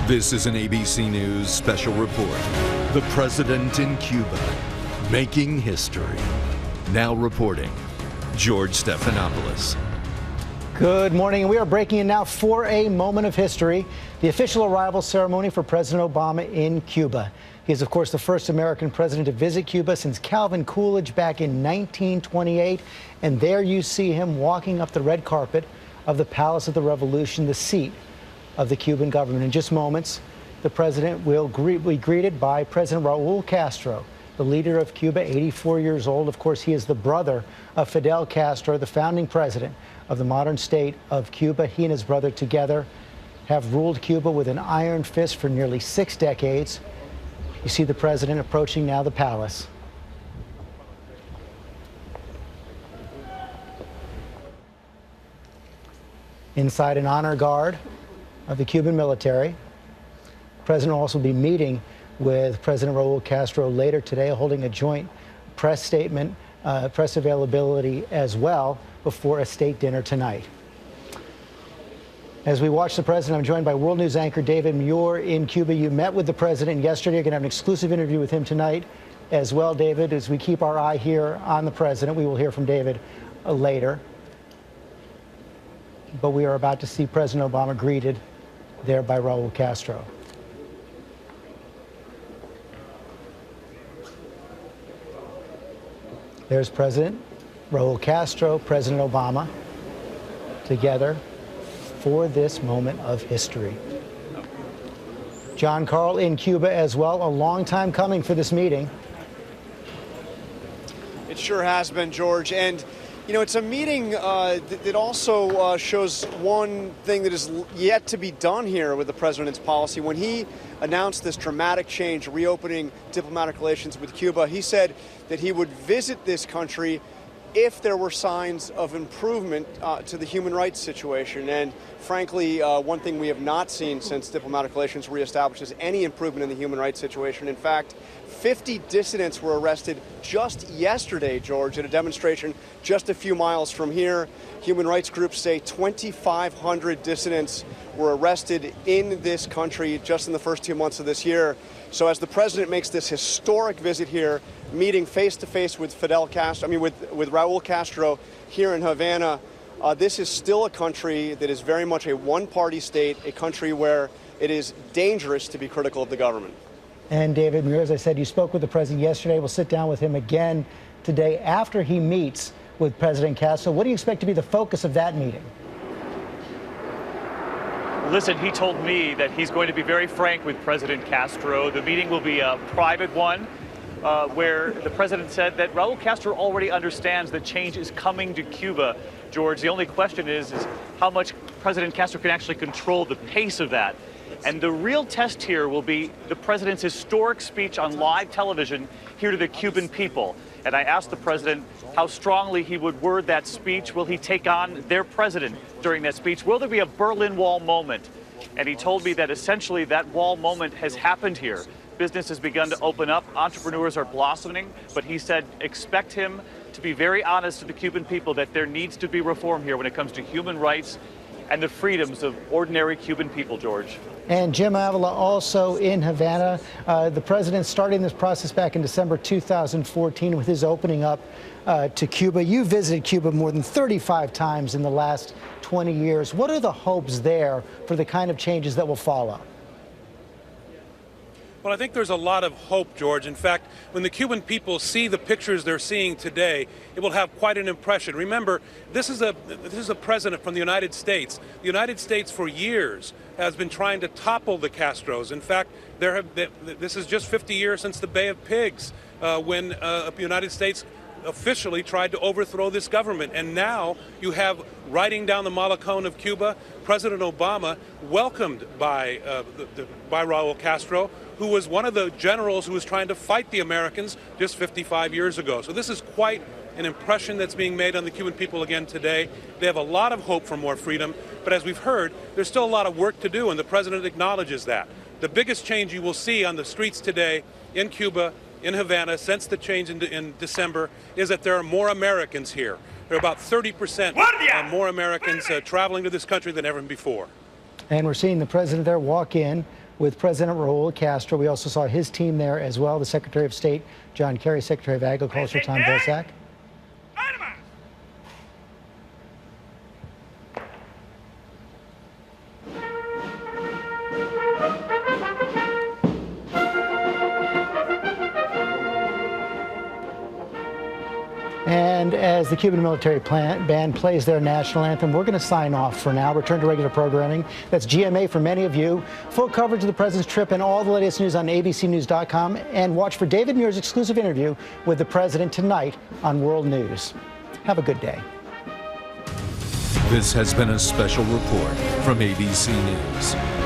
This is an ABC News special report. The president in Cuba, making history. Now reporting, George Stephanopoulos. Good morning. We are breaking in now for a moment of history, the official arrival ceremony for President Obama in Cuba. He is, of course, the first American president to visit Cuba since Calvin Coolidge back in 1928. And there you see him walking up the red carpet of the Palace of the Revolution, the seat of the Cuban government. In just moments, the president will be greeted by President Raul Castro, the leader of Cuba, 84 years old. Of course, he is the brother of Fidel Castro, the founding president of the modern state of Cuba. He and his brother together have ruled Cuba with an iron fist for nearly 6 decades. You see the president approaching now the palace. Inside, an honor guard of the Cuban military. The president will also be meeting with President Raul Castro later today, holding a joint press statement, press availability as well, before a state dinner tonight. As we watch the president, I'm joined by World News anchor David Muir in Cuba. You met with the president yesterday. You're going to have an exclusive interview with him tonight as well, David. As we keep our eye here on the president, we will hear from David later. But we are about to see President Obama greeted there by Raul Castro. There's President Raul Castro, President Obama, together for this moment of history. John Carl in Cuba as well, a long time coming for this meeting. It sure has been, George. And, you know, it's a meeting that also shows one thing that is yet to be done here with the president's policy. When he announced this dramatic change, reopening diplomatic relations with Cuba, he said that he would visit this country if there were signs of improvement to the human rights situation. And frankly, one thing we have not seen since diplomatic relations reestablished is any improvement in the human rights situation. In fact, 50 dissidents were arrested just yesterday, George, at a demonstration just a few miles from here. Human rights groups say 2,500 dissidents were arrested in this country just in the first 2 months of this year. So as the president makes this historic visit here, meeting face-to-face with with Raul Castro here in Havana, this is still a country that is very much a one-party state, a country where it is dangerous to be critical of the government. And David Muir, as I said, you spoke with the president yesterday. We'll sit down with him again today after he meets with President Castro. What do you expect to be the focus of that meeting? Listen, he told me that he's going to be very frank with President Castro. The meeting will be a private one, where the president said that Raul Castro already understands that change is coming to Cuba. George, the only question is how much President Castro can actually control the pace of that. And the real test here will be the president's historic speech on live television here to the Cuban people. And I asked the president how strongly he would word that speech. Will he take on their president during that speech? Will there be a Berlin Wall moment? And he told me that essentially that wall moment has happened here. Business has begun to open up. Entrepreneurs are blossoming. But he said expect him to be very honest to the Cuban people that there needs to be reform here when it comes to human rights and the freedoms of ordinary Cuban people, George. And Jim Avila also in Havana. The president starting this process back in December 2014 with his opening up to Cuba. You visited Cuba more than 35 times in the last 20 years. What are the hopes there for the kind of changes that will follow? Well, I think there's a lot of hope, George. In fact, when the Cuban people see the pictures they're seeing today, it will have quite an impression. Remember, this is a president from the United States. The United States for years has been trying to topple the Castros. In fact, this is just 50 years since the Bay of Pigs, when the United States officially tried to overthrow this government. And now you have, riding down the Malecón of Cuba, President Obama, welcomed by Raul Castro, who was one of the generals who was trying to fight the Americans just 55 years ago. So this is quite an impression that's being made on the Cuban people again today. They have a lot of hope for more freedom, but as we've heard, there's still a lot of work to do, and the president acknowledges that. The biggest change you will see on the streets today in Cuba, in Havana, since the change in December, is that there are more Americans here. There are about 30% more Americans traveling to this country than ever before. And we're seeing the president there walk in with President Raul Castro. We also saw his team there as well, the Secretary of State, John Kerry, Secretary of Agriculture, Tom Vilsack. And as the Cuban military band plays their national anthem, we're going to sign off for now. Return to regular programming. That's GMA for many of you. Full coverage of the president's trip and all the latest news on abcnews.com. And watch for David Muir's exclusive interview with the president tonight on World News. Have a good day. This has been a special report from ABC News.